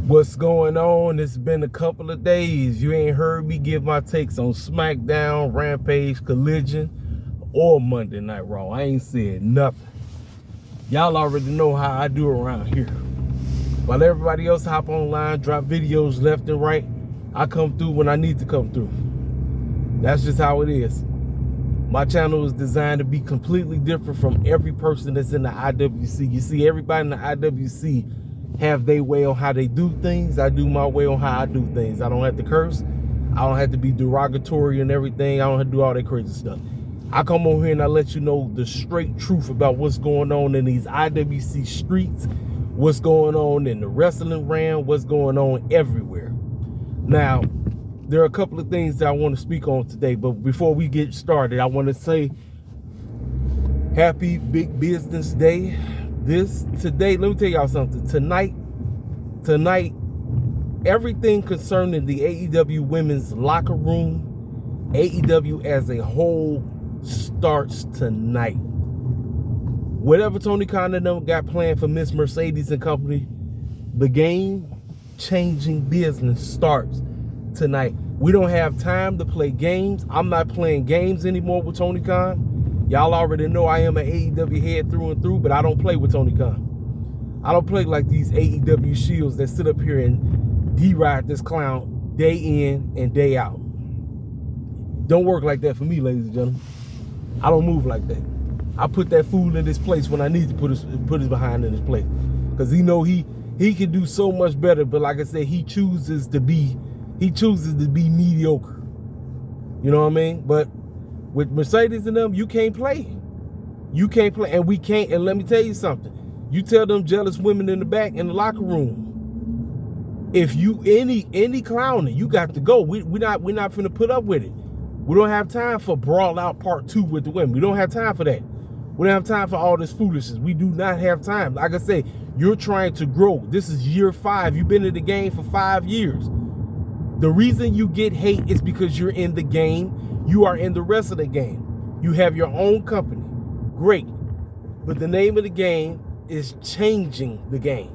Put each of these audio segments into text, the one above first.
What's going on? It's been a couple of days. You ain't heard me give my takes on SmackDown, Rampage, Collision, or Monday Night Raw. I ain't said nothing. Y'all already know how I do around here. While everybody else hop online, drop videos left and right, I come through when I need to come through. That's just how it is. My channel is designed to be completely different from every person that's in the IWC. You see, everybody in the IWC have their way on how they do things. I do my way on how I do things. I don't have to curse. I don't have to be derogatory and everything. I don't have to do all that crazy stuff. I come over here and I let you know the straight truth about what's going on in these IWC streets, what's going on in the wrestling realm, what's going on everywhere. Now, there are a couple of things that I want to speak on today, but before we get started, I want to say happy Big Business Day. Today, let me tell y'all something. Tonight, everything concerning the AEW women's locker room, AEW as a whole, starts tonight. Whatever Tony Khan and them got planned for Ms Mercedes and company, the game-changing business starts tonight. We don't have time to play games. I'm not playing games anymore with Tony Khan. Y'all already know I am an AEW head through and through, but I don't play with Tony Khan. I don't play like these AEW shields that sit up here and deride this clown day in and day out. Don't work like that for me, ladies and gentlemen. I don't move like that. I put that fool in his place when I need to put his behind in his place. Because he know he can do so much better, but like I said, he chooses to be mediocre. You know what I mean? But with Mercedes and them, you can't play. You can't play, and we can't. And let me tell you something. You tell them jealous women in the back in the locker room, if you any clowning, you got to go. We're not finna put up with it. We don't have time for brawl out part 2 with the women. We don't have time for that. We don't have time for all this foolishness. We do not have time. Like I say, you're trying to grow. This is year 5. You've been in the game for 5 years. The reason you get hate is because you're in the game. You are in the rest of the game. You have your own company. Great. But the name of the game is changing the game.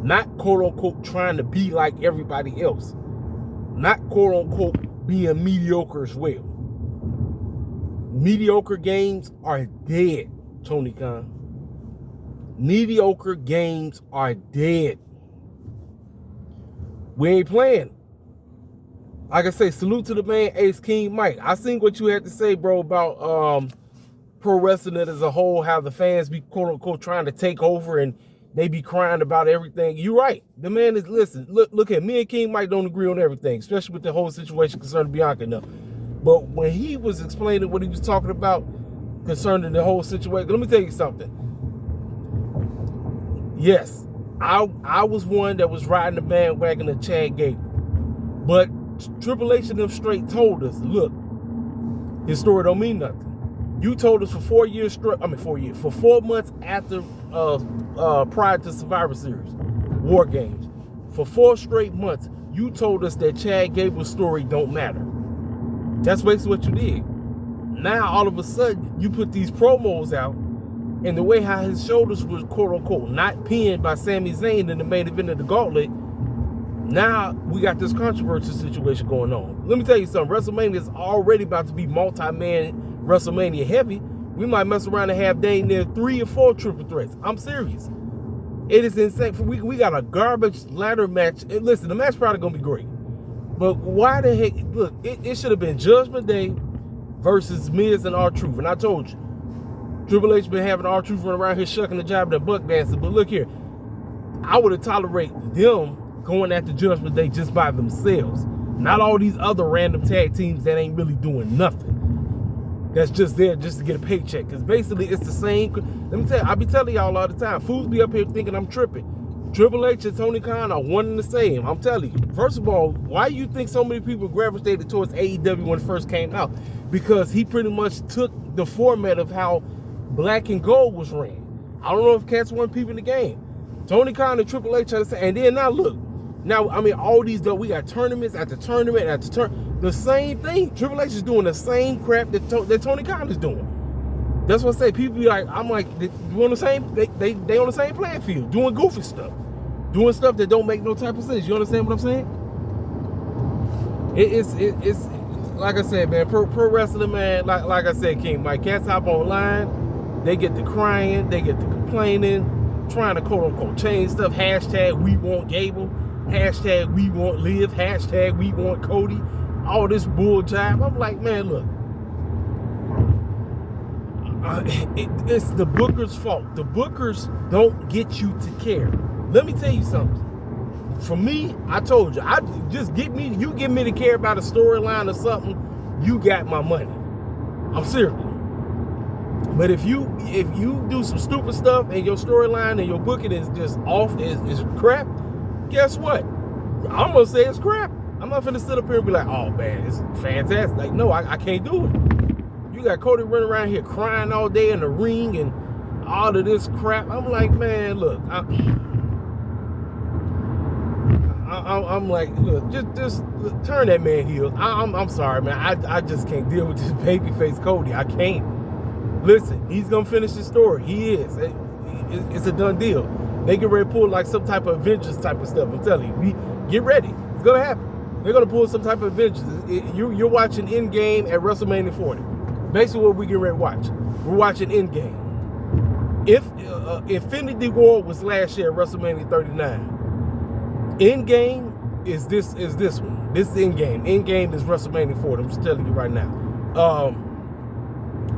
Not quote unquote trying to be like everybody else. Not quote unquote being mediocre as well. Mediocre games are dead, Tony Khan. Mediocre games are dead. We ain't playing. Like I say, salute to the man, Ace King Mike. I seen what you had to say, bro, about pro wrestling as a whole, how the fans be quote unquote trying to take over and they be crying about everything. You're right. The man is, listen, look at me and King Mike don't agree on everything, especially with the whole situation concerning Bianca now. But when he was explaining what he was talking about concerning the whole situation, let me tell you something. Yes, I was one that was riding the bandwagon of Chad Gable. But Triple H and them straight told us, look, his story don't mean nothing. You told us for 4 years straight, for 4 months after, prior to Survivor Series, War Games, for 4 straight months, you told us that Chad Gable's story don't matter. That's basically what you did. Now, all of a sudden, you put these promos out, and the way how his shoulders was, quote unquote, not pinned by Sami Zayn in the main event of the Gauntlet. Now we got this controversial situation going on. Let me tell you something. WrestleMania is already about to be multi-man WrestleMania heavy. We might mess around and have dang near 3 or 4 triple threats. I'm serious. It is insane. We got a garbage ladder match. And listen, the match probably gonna be great. But why the heck? Look, it should have been Judgment Day versus Miz and R-Truth. And I told you, Triple H been having R-Truth run around here shucking the job and buck dancing. But look here, I would have tolerated them going at the Judgment Day just by themselves. Not all these other random tag teams that ain't really doing nothing. That's just there just to get a paycheck. Because basically it's the same. Let me tell you, I be telling y'all all the time. Fools be up here thinking I'm tripping. Triple H and Tony Khan are one and the same. I'm telling you. First of all, why do you think so many people gravitated towards AEW when it first came out? Because he pretty much took the format of how Black and Gold was ran. I don't know if cats weren't peeping the game. Tony Khan and Triple H trying to say, and then now look. Now, I mean, all these, though, we got tournaments after tournament after tournament. The same thing. Triple H is doing the same crap that Tony Khan is doing. That's what I say. People be like, I'm like, they on the same, they on the same playing field, doing goofy stuff. doing stuff that don't make no type of sense. You understand what I'm saying? It's like I said, man, pro wrestling, man, like I said, King Mike, cats hop online, they get to crying, they get to complaining, trying to quote unquote change stuff, hashtag we want Gable, hashtag we want Liv, hashtag we want Cody, all this bull jive. I'm like, man, look, it's the Booker's fault. The Bookers don't get you to care. Let me tell you something. For me, I told you, you get me to care about a storyline or something, you got my money. I'm serious. But if you do some stupid stuff and your storyline and your booking is just off, is crap, guess what? I'm gonna say it's crap. I'm not gonna sit up here and be like, oh man, it's fantastic. Like, no, I can't do it. You got Cody running around here crying all day in the ring and all of this crap. I'm like, man, look, I'm like, look, just turn that man heel. I'm sorry, man. I just can't deal with this babyface Cody. I can't. Listen, he's gonna finish his story. He is. It's a done deal. They get ready to pull like some type of Avengers type of stuff. I'm telling you, get ready. It's gonna happen. They're gonna pull some type of Avengers. You're watching Endgame at WrestleMania 40. Basically, what we get ready to watch. We're watching Endgame. If Infinity War was last year at WrestleMania 39. Endgame is this one. This is Endgame. Endgame is WrestleMania 40. I'm just telling you right now.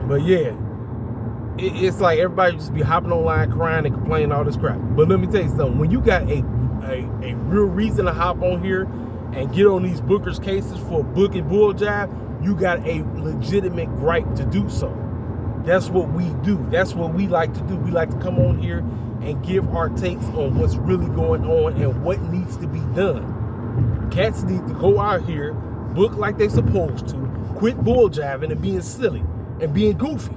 But yeah, it's like everybody just be hopping online, crying and complaining all this crap. But let me tell you something. When you got a real reason to hop on here and get on these bookers cases for booking bull jive, you got a legitimate right to do so. That's what we do. That's what we like to do. We like to come on here and give our takes on what's really going on and what needs to be done. Cats need to go out here, book like they're supposed to, quit bull jiving and being silly and being goofy.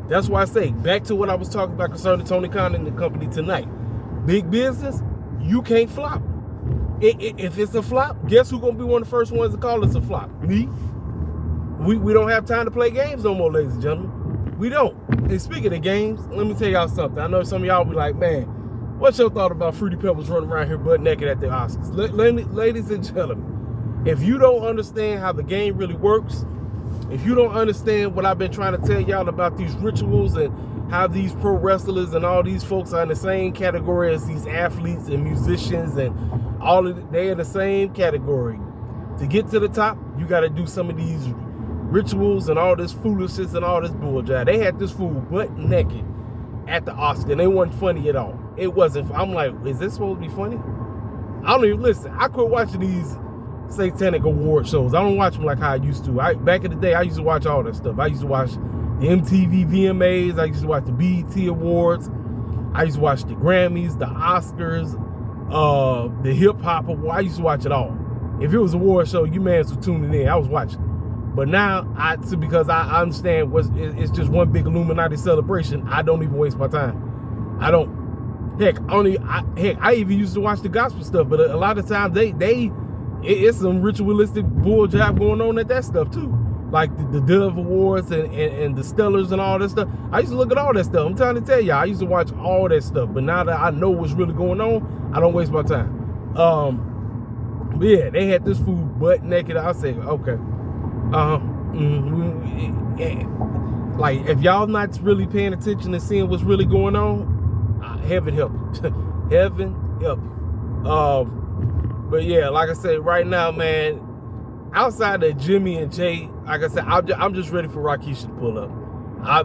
That's why I say, back to what I was talking about concerning Tony Khan and the company tonight. Big business, you can't flop. If it's a flop, guess who's going to be one of the first ones to call us a flop? Me? We don't have time to play games no more, ladies and gentlemen. We don't. And speaking of games, let me tell y'all something. I know some of y'all be like, man, what's your thought about Fruity Pebbles running around here butt naked at the Oscars? Ladies and gentlemen, if you don't understand how the game really works, if you don't understand what I've been trying to tell y'all about these rituals and how these pro wrestlers and all these folks are in the same category as these athletes and musicians and all of it, they're in the same category. To get to the top, you got to do some of these rituals and all this foolishness and all this bull jive. They had this fool butt naked at the Oscar and it wasn't funny at all. It wasn't. I'm like, is this supposed to be funny? I don't even listen. I quit watching these satanic award shows. I don't watch them like how I used to. Back in the day, I used to watch all that stuff. I used to watch the MTV VMAs. I used to watch the BET Awards. I used to watch the Grammys, the Oscars, the Hip Hop Award. I used to watch it all. If it was an award show, you mans were tuning in. I was watching. But now, because I understand it's just one big Illuminati celebration, I don't even waste my time. I don't. Heck, I even used to watch the gospel stuff, but a lot of times it's some ritualistic bull jive going on at that stuff too. Like the Dove Awards and the Stellars and all that stuff. I used to look at all that stuff. I'm trying to tell y'all, I used to watch all that stuff. But now that I know what's really going on, I don't waste my time. But yeah, they had this fool butt naked. I say, okay. Like, if y'all not really paying attention and seeing what's really going on, heaven help you. Heaven help you. But yeah, like I said, right now, man, outside of Jimmy and Jay, like I said, I'm just ready for Rakeisha to pull up.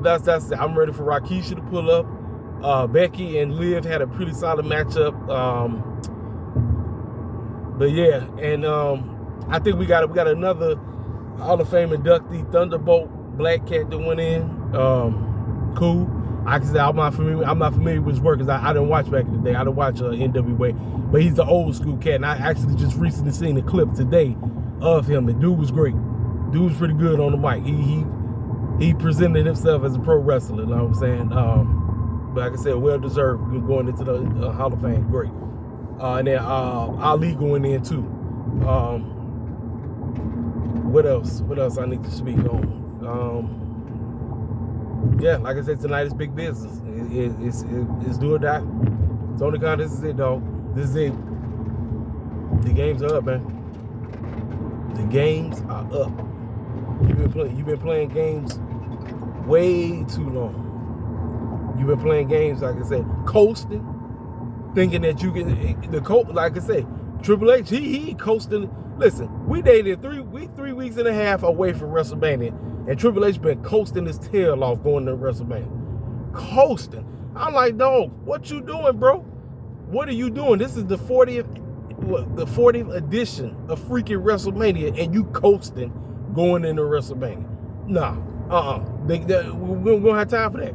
That's it. I'm ready for Rakeisha to pull up. Becky and Liv had a pretty solid matchup. But yeah, and I think we got another Hall of Fame inductee, Thunderbolt Black Cat, that went in. Cool. I can say I'm not familiar with his work because I didn't watch back in the day. I didn't watch NWA, but he's the old school cat. And I actually just recently seen a clip today of him. The dude was great. Dude was pretty good on the mic. He presented himself as a pro wrestler. You know what I'm saying? But like I said, well deserved going into the Hall of Fame. Great. And then Ali going in too. What else? What else I need to speak on? Yeah, like I said, tonight is big business. It's do or die. Tony Khan, this is it, dog. This is it. The games are up, man. The games are up. You've been playing games way too long. You've been playing games, like I said, coasting, thinking that you can like I say, Triple H, he coasting. Listen, we dated 3 weeks and a half away from WrestleMania, and Triple H been coasting his tail off going to WrestleMania. Coasting. I'm like, dog, what you doing, bro? What are you doing? This is the 40th edition of freaking WrestleMania, and you coasting going into WrestleMania. Nah, we don't have time for that.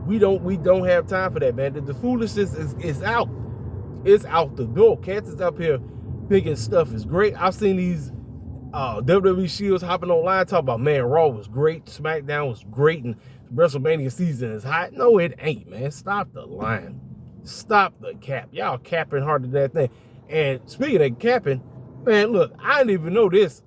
We don't have time for that, man. The foolishness is out. It's out the door. Cats is up here thinking stuff is great. I've seen these WWE Shields hopping online talking about, man, Raw was great, SmackDown was great, and WrestleMania season is hot. No, it ain't, man. Stop the lying. Stop the cap. Y'all capping hard to that thing. And speaking of capping, man, look, I didn't even know this,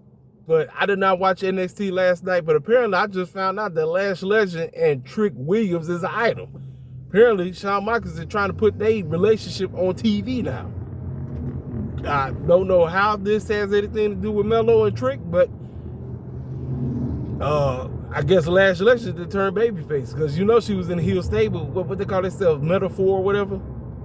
but I did not watch NXT last night, but apparently I just found out that Lash Legend and Trick Williams is an item. Apparently, Shawn Michaels is trying to put their relationship on TV now. I don't know how this has anything to do with Melo and Trick, but I guess Lash Legend to turn babyface, because you know she was in the heel stable, what they call themselves, Metaphor or whatever,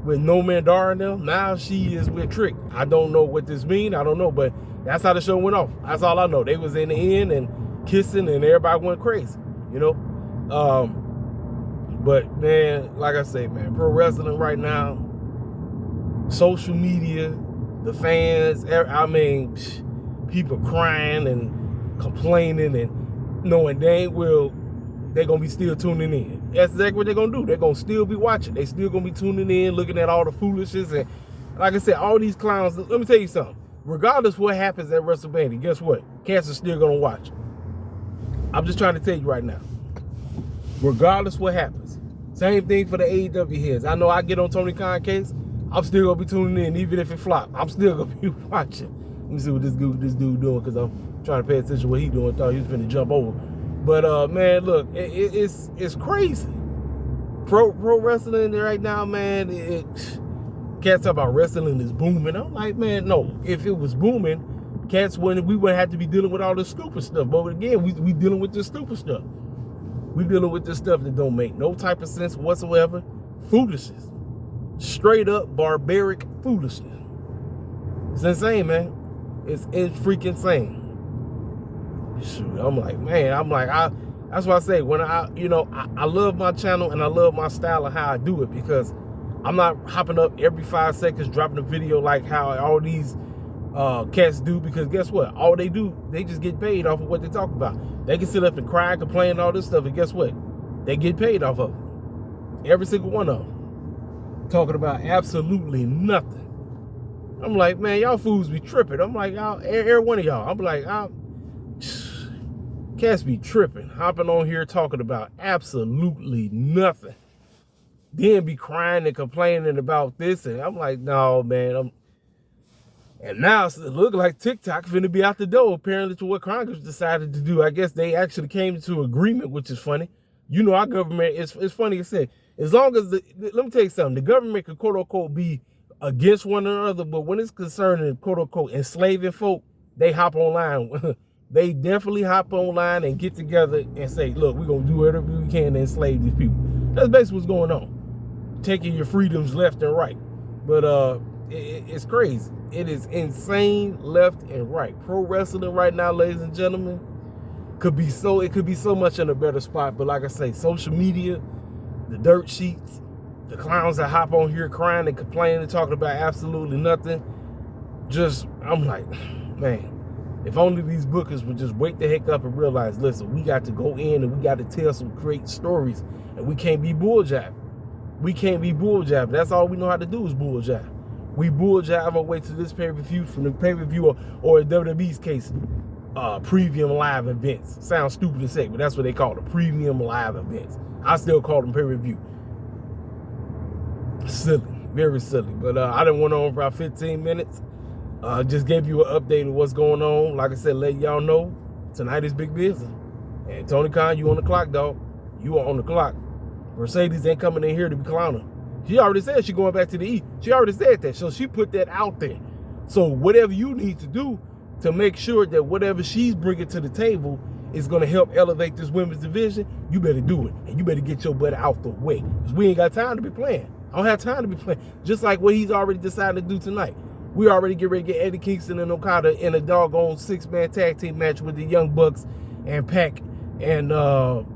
with No Man Dar and them. Now she is with Trick. I don't know what this means. I don't know, but that's how the show went off. That's all I know. They was in the end and kissing, and everybody went crazy, you know. But man, like I say, man, pro wrestling right now, social media, the fans, I mean, people crying and complaining and knowing dang well they're going to be still tuning in. That's exactly what they're going to do. They're going to still be watching. They still going to be tuning in, looking at all the foolishness. And like I said, all these clowns, let me tell you something. Regardless what happens at WrestleMania, guess what? Cats are still going to watch. I'm just trying to tell you right now. Regardless what happens. Same thing for the AEW heads. I know I get on Tony Khan case. I'm still going to be tuning in, even if it flops. I'm still going to be watching. Let me see what this dude doing, because I'm trying to pay attention to what he doing. Thought he was finna jump over. But, man, look, it's crazy. Pro wrestling right now, man, cats talk about wrestling is booming. I'm like, man, no. If it was booming, we wouldn't have to be dealing with all this stupid stuff. But again, we dealing with this stupid stuff. We dealing with this stuff that don't make no type of sense whatsoever. Foolishness. Straight up barbaric foolishness. It's insane, man. It's freaking insane. Shoot, I'm like, man, that's why I say, when I love my channel and I love my style of how I do it, because I'm not hopping up every 5 seconds dropping a video like how all these cats do, because guess what? All they do, they just get paid off of what they talk about. They can sit up and cry, complain, all this stuff, and guess what? They get paid off of it. Every single one of them. Talking about absolutely nothing. I'm like, man, y'all fools be tripping. I'm like, every one of y'all. I'm like, cats be tripping, hopping on here talking about absolutely nothing. Then be crying and complaining about this, and I'm like, no, man. And now it looks like TikTok finna be out the door, apparently, to what Congress decided to do. I guess they actually came into agreement, which is funny. You know, our government, it's funny to say, as long as, let me tell you something, the government could, quote unquote, be against one another, but when it's concerning, quote unquote, enslaving folk, they hop online. They definitely hop online and get together and say, look, we're going to do whatever we can to enslave these people. That's basically what's going on. Taking your freedoms left and right. But it's crazy. It is insane left and right. Pro wrestling right now, ladies and gentlemen, could be so much in a better spot. But like I say, social media, the dirt sheets, the clowns that hop on here crying and complaining and talking about absolutely nothing. I'm like, man, if only these bookers would just wake the heck up and realize, listen, we got to go in and we got to tell some great stories, and we can't be bull jabbing. We can't be bull jabbing. That's all we know how to do is bull jab. We bull jab our way to this pay-per-view, from the pay-per-view or in WWE's case, premium live events. Sounds stupid to say, but that's what they call it, premium live events. I still call them pay-per-view. Silly, very silly. But I done went on for about 15 minutes. Just gave you an update of what's going on. Like I said, let y'all know tonight is big business. And Tony Khan, you on the clock, dog. You are on the clock. Mercedes ain't coming in here to be clowning. She already said she going back to the E. She already said that. So she put that out there. So whatever you need to do to make sure that whatever she's bringing to the table is going to help elevate this women's division, you better do it. And you better get your butt out the way. Because we ain't got time to be playing. I don't have time to be playing. Just like what he's already decided to do tonight. We already get ready to get Eddie Kingston and Okada in a doggone 6-man tag team match with the Young Bucks and Pac and Penta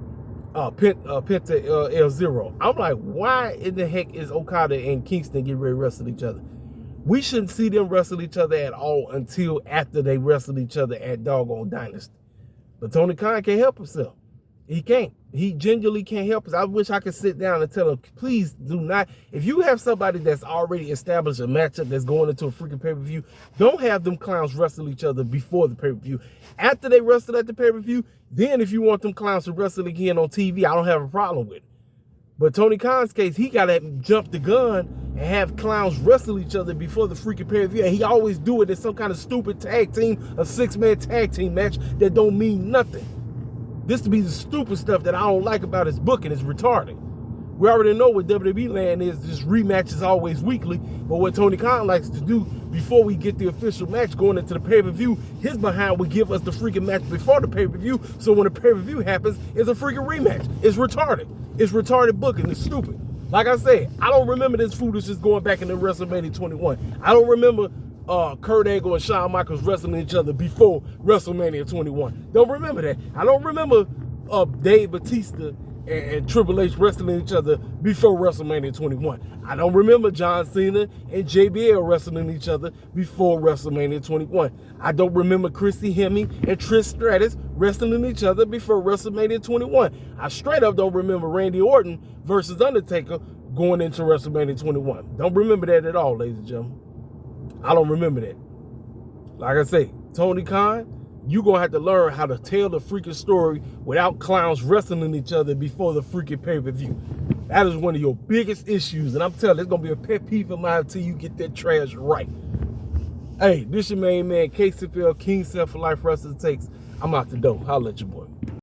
L0. I'm like, why in the heck is Okada and Kingston getting ready to wrestle each other? We shouldn't see them wrestle each other at all until after they wrestle each other at doggone Dynasty. But Tony Khan can't help himself. He can't. He genuinely can't help us. I wish I could sit down and tell him, please do not. If you have somebody that's already established a matchup that's going into a freaking pay-per-view, don't have them clowns wrestle each other before the pay-per-view. After they wrestle at the pay-per-view, then if you want them clowns to wrestle again on TV, I don't have a problem with it. But Tony Khan's case, he got to jump the gun and have clowns wrestle each other before the freaking pay-per-view. And he always do it in some kind of stupid tag team, a 6-man tag team match that don't mean nothing. This to be the stupid stuff that I don't like about his booking. It's retarded. We already know what WWE land is. This rematch is always weekly. But what Tony Khan likes to do before we get the official match going into the pay-per-view, his behind would give us the freaking match before the pay-per-view. So when the pay-per-view happens, it's a freaking rematch. It's retarded. It's retarded booking. It's stupid. Like I said, I don't remember this foolishness going back into WrestleMania 21. I don't remember Kurt Angle and Shawn Michaels wrestling each other before WrestleMania 21. Don't remember that. I don't remember Dave Bautista and Triple H wrestling each other before WrestleMania 21. I don't remember John Cena and JBL wrestling each other before WrestleMania 21. I don't remember Christy Hemme and Trish Stratus wrestling each other before WrestleMania 21. I straight up don't remember Randy Orton versus Undertaker going into WrestleMania 21. Don't remember that at all, ladies and gentlemen. I don't remember that. Like I say, Tony Khan, you're going to have to learn how to tell the freaking story without clowns wrestling each other before the freaking pay-per-view. That is one of your biggest issues. And I'm telling you, it's going to be a pet peeve of mine until you get that trash right. Hey, this your main man, KCFL, King Self for Life Wrestling Takes. I'm out the door. Holla at your boy.